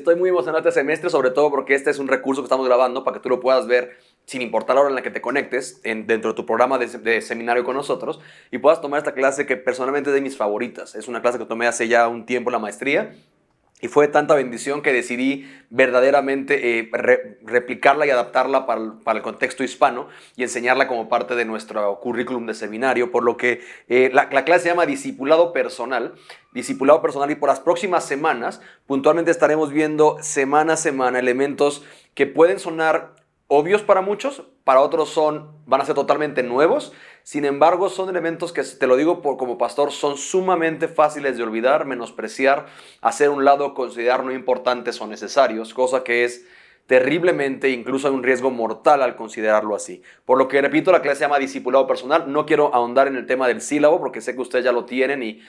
estoy muy emocionado este semestre, sobre todo porque este es un recurso que estamos grabando para que tú lo puedas ver sin importar la hora en la que te conectes dentro de tu programa de seminario con nosotros y puedas tomar esta clase que personalmente es de mis favoritas. Es una clase que tomé hace ya un tiempo en la maestría. Y fue tanta bendición que decidí verdaderamente replicarla y adaptarla para el contexto hispano y enseñarla como parte de nuestro currículum de seminario, por lo que la clase se llama Discipulado Personal. Discipulado Personal, y por las próximas semanas puntualmente estaremos viendo semana a semana elementos que pueden sonar obvios para muchos, para otros van a ser totalmente nuevos. Sin embargo, son elementos que, te lo digo como pastor, son sumamente fáciles de olvidar, menospreciar, hacer a un lado, considerar no importantes o necesarios, cosa que es terriblemente, incluso hay un riesgo mortal al considerarlo así. Por lo que, repito, la clase se llama Discipulado Personal. No quiero ahondar en el tema del sílabo, porque sé que ustedes ya lo tienen y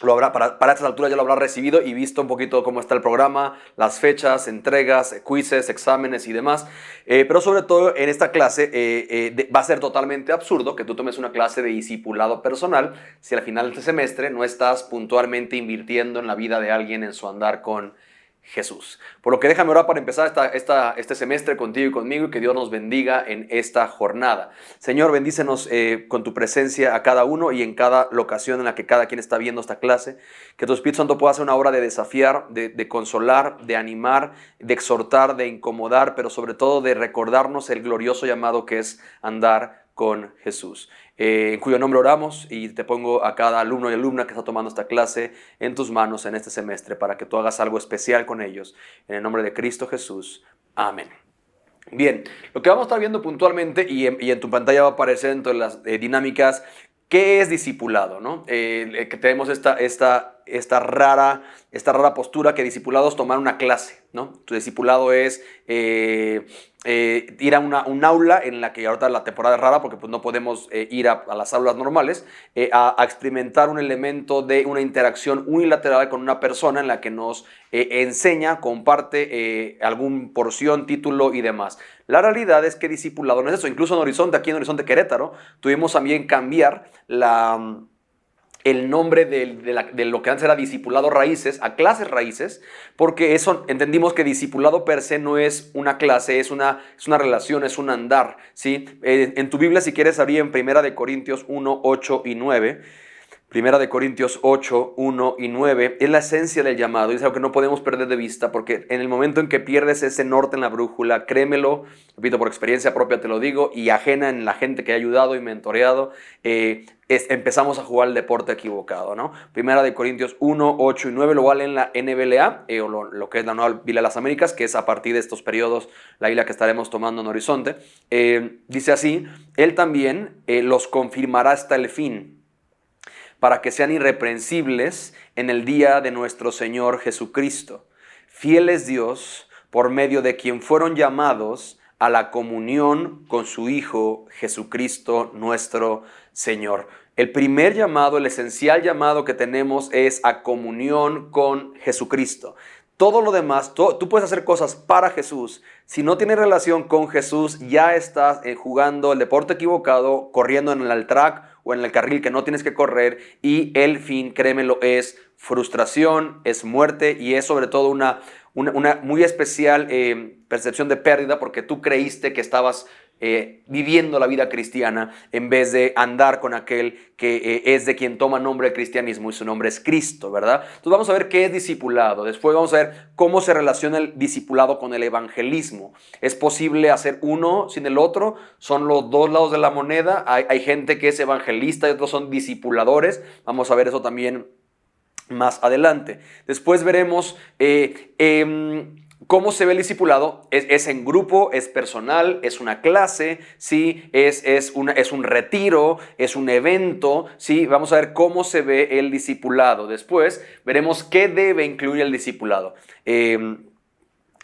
lo habrá, para estas alturas ya lo habrá recibido y visto un poquito cómo está el programa, las fechas, entregas, quizzes, exámenes y demás. Pero sobre todo en esta clase va a ser totalmente absurdo que tú tomes una clase de discipulado personal si al final de este semestre no estás puntualmente invirtiendo en la vida de alguien en su andar con Jesús. Por lo que déjame orar para empezar este semestre contigo y conmigo, y que Dios nos bendiga en esta jornada. Señor, bendícenos con tu presencia a cada uno y en cada locación en la que cada quien está viendo esta clase. Que tu Espíritu Santo pueda hacer una obra de desafiar, de consolar, de animar, de exhortar, de incomodar, pero sobre todo de recordarnos el glorioso llamado que es andar con Jesús. En cuyo nombre oramos, y te pongo a cada alumno y alumna que está tomando esta clase en tus manos en este semestre para que tú hagas algo especial con ellos. En el nombre de Cristo Jesús. Amén. Bien, lo que vamos a estar viendo puntualmente y en tu pantalla va a aparecer entre las dinámicas, ¿qué es discipulado? ¿No? Que tenemos esta rara postura que discipulado es tomar una clase, ¿no? Tu discipulado es ir a un aula en la que ahorita la temporada es rara porque pues no podemos ir a las aulas normales, a experimentar un elemento de una interacción unilateral con una persona en la que nos enseña, comparte algún porción, título y demás. La realidad es que discipulado no es eso. Incluso en Horizonte, aquí en Horizonte Querétaro, tuvimos también cambiar el nombre de lo que antes era Discipulado Raíces a Clases Raíces, porque eso entendimos que discipulado per se no es una clase, es una relación, es un andar, ¿sí? En tu Biblia, si quieres, abrir en 1 Corintios 1, 8 y 9. 1 8, 1 y 9 es la esencia del llamado, y es algo que no podemos perder de vista, porque en el momento en que pierdes ese norte en la brújula, créemelo, repito, por experiencia propia te lo digo, y ajena en la gente que ha ayudado y mentoreado, empezamos a jugar el deporte equivocado, ¿no? 1 Corintios 1, 8 y 9 lo vale en la NBLA, o lo que es la Nueva Biblia de las Américas, que es a partir de estos periodos la Biblia que estaremos tomando en Horizonte. Dice así: Él también los confirmará hasta el fin, para que sean irreprensibles en el día de nuestro Señor Jesucristo. Fiel es Dios, por medio de quien fueron llamados a la comunión con su Hijo Jesucristo nuestro Señor. El primer llamado, el esencial llamado que tenemos es a comunión con Jesucristo. Todo lo demás, tú puedes hacer cosas para Jesús. Si no tienes relación con Jesús, ya estás jugando el deporte equivocado, corriendo en el track o en el carril que no tienes que correr, y el fin, créemelo, es frustración, es muerte, y es sobre todo una muy especial percepción de pérdida, porque tú creíste que estabas viviendo la vida cristiana en vez de andar con aquel que es de quien toma nombre el cristianismo, y su nombre es Cristo, ¿verdad? Entonces vamos a ver qué es discipulado. Después vamos a ver cómo se relaciona el discipulado con el evangelismo. ¿Es posible hacer uno sin el otro? ¿Son los dos lados de la moneda? Hay gente que es evangelista y otros son discipuladores. Vamos a ver eso también más adelante. Después veremos ¿cómo se ve el discipulado? Es en grupo, es personal, es una clase, ¿sí? Es un retiro, es un evento, ¿sí? Vamos a ver cómo se ve el discipulado. Después veremos qué debe incluir el discipulado.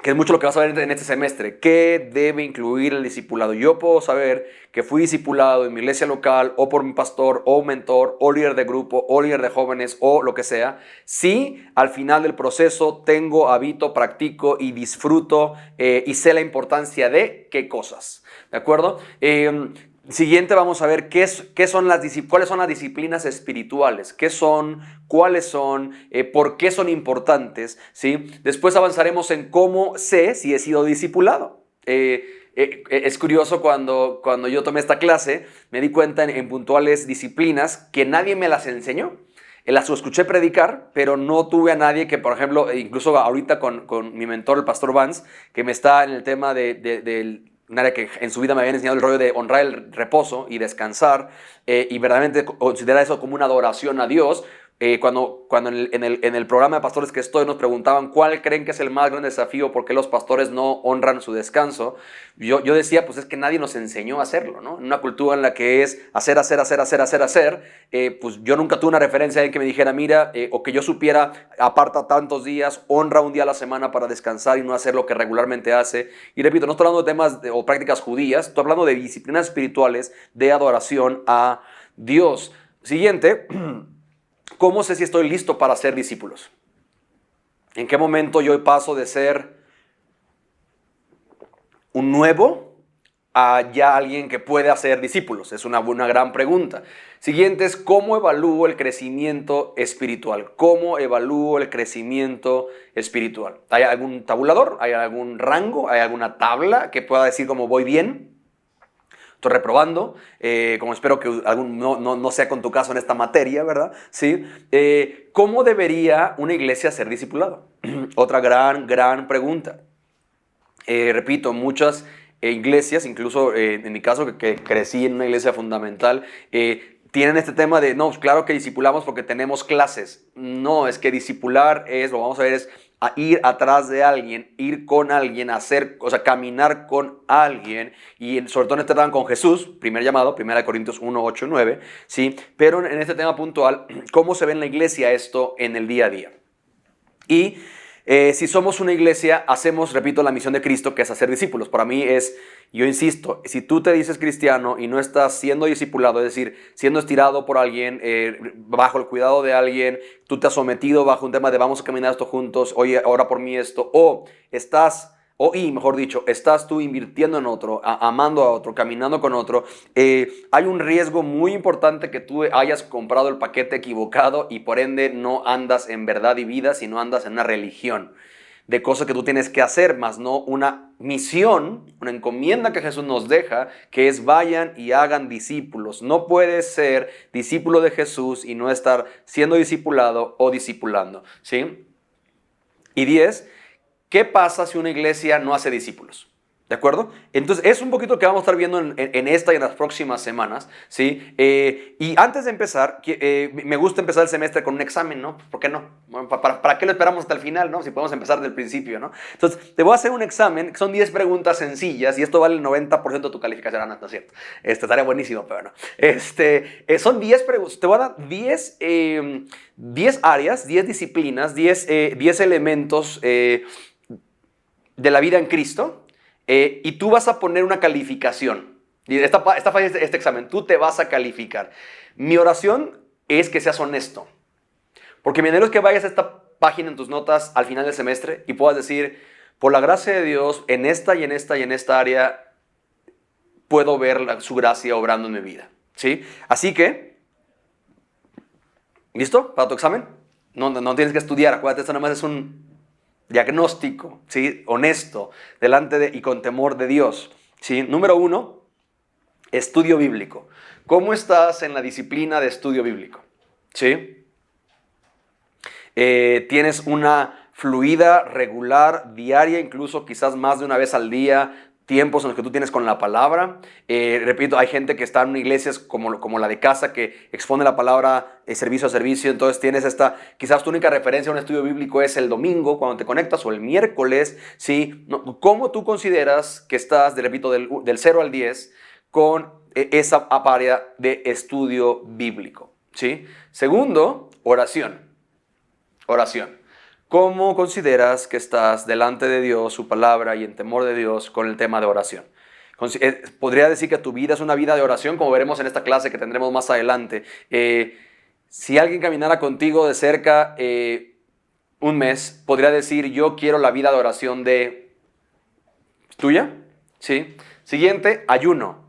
Que es mucho lo que vas a ver en este semestre. ¿Qué debe incluir el discipulado? Yo puedo saber que fui discipulado en mi iglesia local, o por mi pastor, o mentor, o líder de grupo, o líder de jóvenes, o lo que sea, si al final del proceso tengo, habito, practico y disfruto y sé la importancia de qué cosas. ¿De acuerdo? Siguiente vamos a ver cuáles son las disciplinas espirituales, qué son, cuáles son, por qué son importantes, ¿sí? Después avanzaremos en cómo sé si he sido discipulado. Es curioso cuando yo tomé esta clase, me di cuenta en puntuales disciplinas que nadie me las enseñó. Las escuché predicar, pero no tuve a nadie que, por ejemplo, incluso ahorita con mi mentor, el pastor Vance, que me está en el tema del un área que en su vida me habían enseñado el rollo de honrar el reposo y descansar, y verdaderamente considerar eso como una adoración a Dios. Cuando en el programa de pastores que estoy nos preguntaban cuál creen que es el más grande desafío, por qué los pastores no honran su descanso, yo decía, pues es que nadie nos enseñó a hacerlo, ¿no? En una cultura en la que es hacer, pues yo nunca tuve una referencia en que me dijera, mira, o que yo supiera, aparta tantos días, honra un día a la semana para descansar y no hacer lo que regularmente hace. Y repito, no estoy hablando de temas o prácticas judías, estoy hablando de disciplinas espirituales de adoración a Dios. Siguiente. ¿Cómo sé si estoy listo para ser discípulos? ¿En qué momento yo paso de ser un nuevo a ya alguien que puede hacer discípulos? Es una gran pregunta. Siguiente es, ¿cómo evalúo el crecimiento espiritual? ¿Cómo evalúo el crecimiento espiritual? ¿Hay algún tabulador? ¿Hay algún rango? ¿Hay alguna tabla que pueda decir cómo voy bien? Estoy reprobando, como espero que no sea con tu caso en esta materia, ¿verdad? ¿Sí? ¿Cómo debería una iglesia ser discipulada? Otra gran pregunta. Repito, muchas iglesias, incluso en mi caso que crecí en una iglesia fundamental, tienen este tema de, no, pues claro que discipulamos porque tenemos clases. No, es que discipular es, lo vamos a ver, es a ir atrás de alguien, ir con alguien, caminar con alguien, y sobre todo en este tema con Jesús, primer llamado, 1 Corintios 1, 8, 9, ¿sí? Pero en este tema puntual, ¿cómo se ve en la iglesia esto en el día a día? Y si somos una iglesia, hacemos, repito, la misión de Cristo, que es hacer discípulos. Para mí yo insisto, si tú te dices cristiano y no estás siendo discipulado, es decir, siendo estirado por alguien, bajo el cuidado de alguien, tú te has sometido bajo un tema de vamos a caminar esto juntos, oye, ora por mí esto, mejor dicho, estás tú invirtiendo en otro, amando a otro, caminando con otro, hay un riesgo muy importante que tú hayas comprado el paquete equivocado y por ende no andas en verdad y vida, sino andas en una religión de cosas que tú tienes que hacer, más no una misión, una encomienda que Jesús nos deja, que es vayan y hagan discípulos. No puedes ser discípulo de Jesús y no estar siendo discipulado o discipulando, ¿sí? Y 10, ¿qué pasa si una iglesia no hace discípulos? ¿De acuerdo? Entonces, es un poquito lo que vamos a estar viendo en esta y en las próximas semanas, ¿sí? Y antes de empezar, me gusta empezar el semestre con un examen, ¿no? ¿Por qué no? Bueno, ¿para qué lo esperamos hasta el final, no? Si podemos empezar desde el principio, ¿no? Entonces, te voy a hacer un examen, que son 10 preguntas sencillas, y esto vale el 90% de tu calificación, no es cierto. Estaría buenísimo, pero no. Son 10 preguntas, te voy a dar 10 áreas, 10 disciplinas, 10 elementos de la vida en Cristo, y tú vas a poner una calificación. Y esta fase de este examen, tú te vas a calificar. Mi oración es que seas honesto. Porque mi anhelo es que vayas a esta página en tus notas al final del semestre y puedas decir, por la gracia de Dios, en esta y en esta y en esta área, puedo ver su gracia obrando en mi vida. ¿Sí? Así que, ¿listo para tu examen? No tienes que estudiar, acuérdate, esto nada más es un diagnóstico, ¿sí? Honesto, delante y con temor de Dios, ¿sí? Número 1, estudio bíblico. ¿Cómo estás en la disciplina de estudio bíblico? ¿Sí? ¿Tienes una fluida, regular, diaria, incluso quizás más de una vez al día, tiempos en los que tú tienes con la palabra? Repito, hay gente que está en iglesias como la de casa que expone la palabra servicio a servicio, entonces tienes quizás tu única referencia a un estudio bíblico es el domingo cuando te conectas o el miércoles, ¿sí? ¿Cómo tú consideras que estás, repito, del 0 al 10 con esa área de estudio bíblico? ¿Sí? Segundo, oración. Oración. ¿Cómo consideras que estás delante de Dios, su palabra y en temor de Dios con el tema de oración? Podría decir que tu vida es una vida de oración, como veremos en esta clase que tendremos más adelante. Si alguien caminara contigo de cerca un mes, podría decir, yo quiero la vida de oración tuya. ¿Sí? Siguiente, ayuno.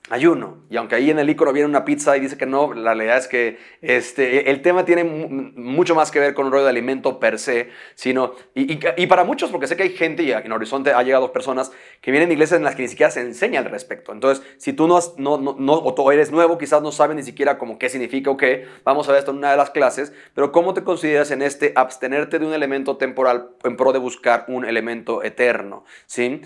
ayuno. Y aunque ahí en el icono viene una pizza y dice que no, la realidad es que el tema tiene mucho más que ver con un rollo de alimento per se, sino, y para muchos, porque sé que hay gente, y en Horizonte ha llegado personas que vienen de iglesias en las que ni siquiera se enseña al respecto. Entonces, si tú o tú eres nuevo, quizás no sabes ni siquiera como qué significa o qué, vamos a ver esto en una de las clases, pero ¿cómo te consideras en abstenerte de un elemento temporal en pro de buscar un elemento eterno? ¿Sí?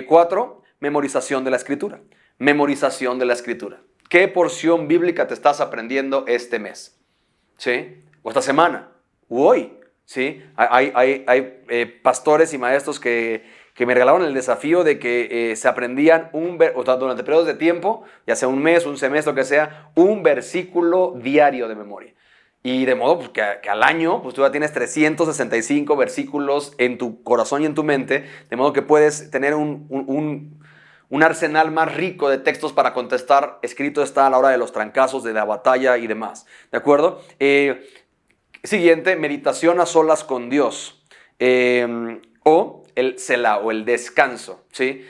4, memorización de la escritura. Memorización de la escritura. ¿Qué porción bíblica te estás aprendiendo este mes? ¿Sí? O esta semana. O hoy. ¿Sí? Hay pastores y maestros que me regalaron el desafío de que se aprendían durante periodos de tiempo, ya sea un mes, un semestre, lo que sea, un versículo diario de memoria. Y de modo pues, que al año pues, tú ya tienes 365 versículos en tu corazón y en tu mente, de modo que puedes tener un arsenal más rico de textos para contestar. Escrito está a la hora de los trancazos, de la batalla y demás. ¿De acuerdo? Siguiente, meditación a solas con Dios. O el Selah, o el descanso. ¿Sí?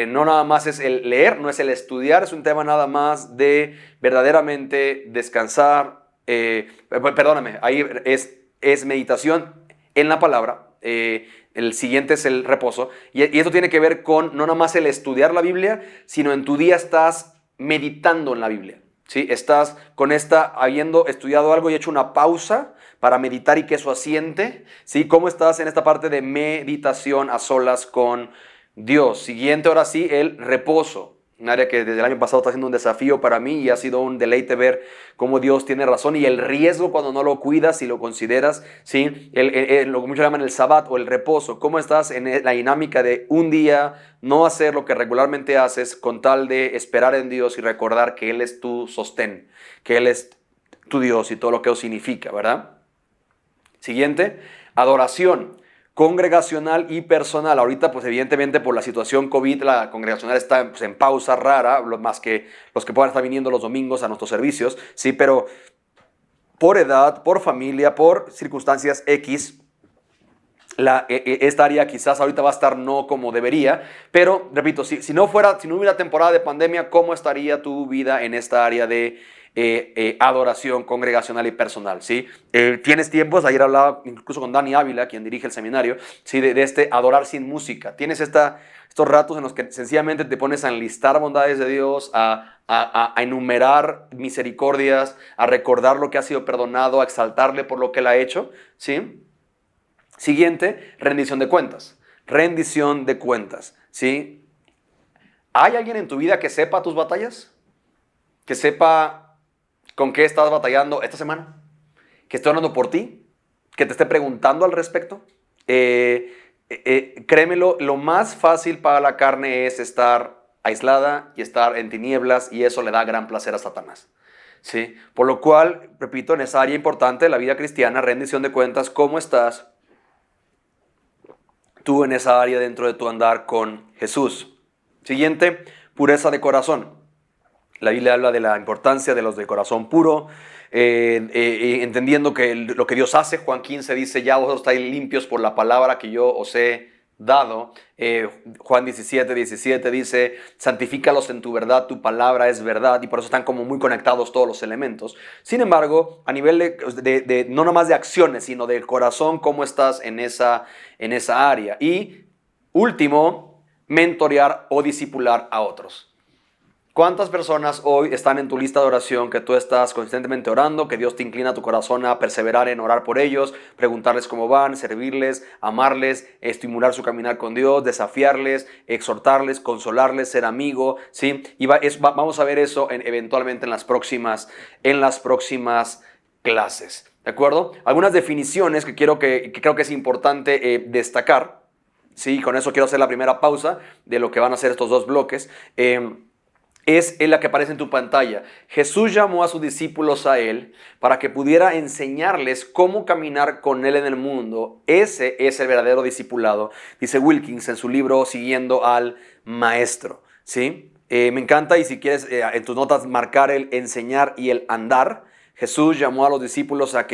No nada más es el leer, no es el estudiar, es un tema nada más de verdaderamente descansar. Perdóname, ahí es meditación en la palabra. El siguiente es el reposo. Y esto tiene que ver con no nada más el estudiar la Biblia, sino en tu día estás meditando en la Biblia. ¿Sí? Estás habiendo estudiado algo y hecho una pausa para meditar y que eso asiente. ¿Sí? ¿Cómo estás en esta parte de meditación a solas con Dios? Siguiente, ahora sí, el reposo. Un área que desde el año pasado está siendo un desafío para mí y ha sido un deleite ver cómo Dios tiene razón y el riesgo cuando no lo cuidas y lo consideras, ¿sí? Lo que muchos llaman el sabbat o el reposo. ¿Cómo estás en la dinámica de un día no hacer lo que regularmente haces con tal de esperar en Dios y recordar que Él es tu sostén, que Él es tu Dios y todo lo que eso significa, ¿verdad? Siguiente, adoración congregacional y personal. Ahorita, pues evidentemente por la situación COVID, la congregacional está pues, en pausa rara, más que los que puedan estar viniendo los domingos a nuestros servicios, sí, pero por edad, por familia, por circunstancias X, esta área quizás ahorita va a estar no como debería, pero repito, si no hubiera temporada de pandemia, ¿cómo estaría tu vida en esta área de adoración congregacional y personal? ¿Sí? Tienes tiempos, ayer hablaba incluso con Dani Ávila, quien dirige el seminario, ¿sí? de este adorar sin música. Tienes estos ratos en los que sencillamente te pones a enlistar bondades de Dios, a enumerar misericordias, a recordar lo que ha sido perdonado, a exaltarle por lo que Él ha hecho, ¿sí? Siguiente, rendición de cuentas. Rendición de cuentas, ¿sí? ¿Hay alguien en tu vida que sepa tus batallas? Que sepa con qué estás batallando esta semana, que esté orando por ti, que te esté preguntando al respecto. Créemelo, lo más fácil para la carne es estar aislada y estar en tinieblas, y eso le da gran placer a Satanás. ¿Sí? Por lo cual, repito, en esa área importante de la vida cristiana, rendición de cuentas, ¿cómo estás tú en esa área dentro de tu andar con Jesús? Siguiente, pureza de corazón. La Biblia habla de la importancia de los de corazón puro, entendiendo que lo que Dios hace. Juan 15 dice, ya vosotros estáis limpios por la palabra que yo os he dado. Juan 17 dice, santifícalos en tu verdad, tu palabra es verdad, y por eso están como muy conectados todos los elementos. Sin embargo, a nivel de no nomás de acciones, sino del corazón, ¿cómo estás en esa área? Y último, mentorear o discipular a otros. ¿Cuántas personas hoy están en tu lista de oración que tú estás constantemente orando, que Dios te inclina tu corazón a perseverar en orar por ellos, preguntarles cómo van, servirles, amarles, estimular su caminar con Dios, desafiarles, exhortarles, consolarles, ser amigo? ¿Sí? Y vamos a ver eso eventualmente en las próximas clases. ¿De acuerdo? Algunas definiciones que creo que es importante destacar. Sí, con eso quiero hacer la primera pausa de lo que van a ser estos dos bloques. Es la que aparece en tu pantalla. Jesús llamó a sus discípulos a Él para que pudiera enseñarles cómo caminar con Él en el mundo. Ese es el verdadero discipulado, dice Wilkins en su libro Siguiendo al Maestro. ¿Sí? Me encanta, y si quieres en tus notas marcar el enseñar y el andar. Jesús llamó a los discípulos a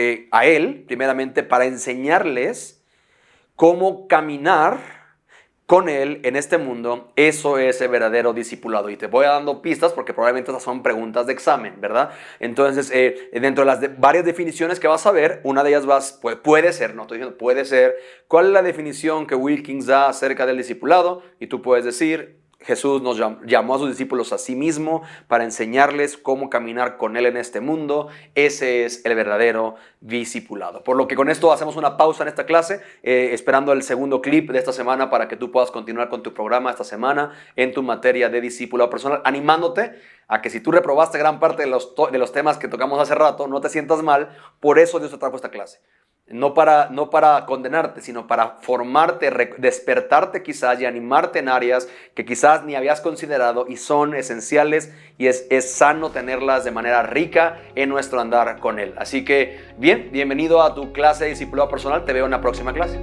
Él, primeramente, para enseñarles cómo caminar con Él en este mundo, eso es el verdadero discipulado. Y te voy dando pistas porque probablemente estas son preguntas de examen, ¿verdad? Entonces, dentro de las varias definiciones que vas a ver, una de ellas puede ser, no estoy diciendo puede ser, ¿cuál es la definición que Wilkins da acerca del discipulado? Y tú puedes decir, Jesús nos llamó a sus discípulos a sí mismo para enseñarles cómo caminar con Él en este mundo. Ese es el verdadero discipulado. Por lo que con esto hacemos una pausa en esta clase, esperando el segundo clip de esta semana para que tú puedas continuar con tu programa esta semana en tu materia de discipulado personal, animándote a que si tú reprobaste gran parte de los temas que tocamos hace rato, no te sientas mal. Por eso Dios te trajo esta clase. No para condenarte, sino para formarte, despertarte quizás y animarte en áreas que quizás ni habías considerado y son esenciales, y es sano tenerlas de manera rica en nuestro andar con Él. Así que, bienvenido a tu clase de discipulado personal. Te veo en la próxima clase.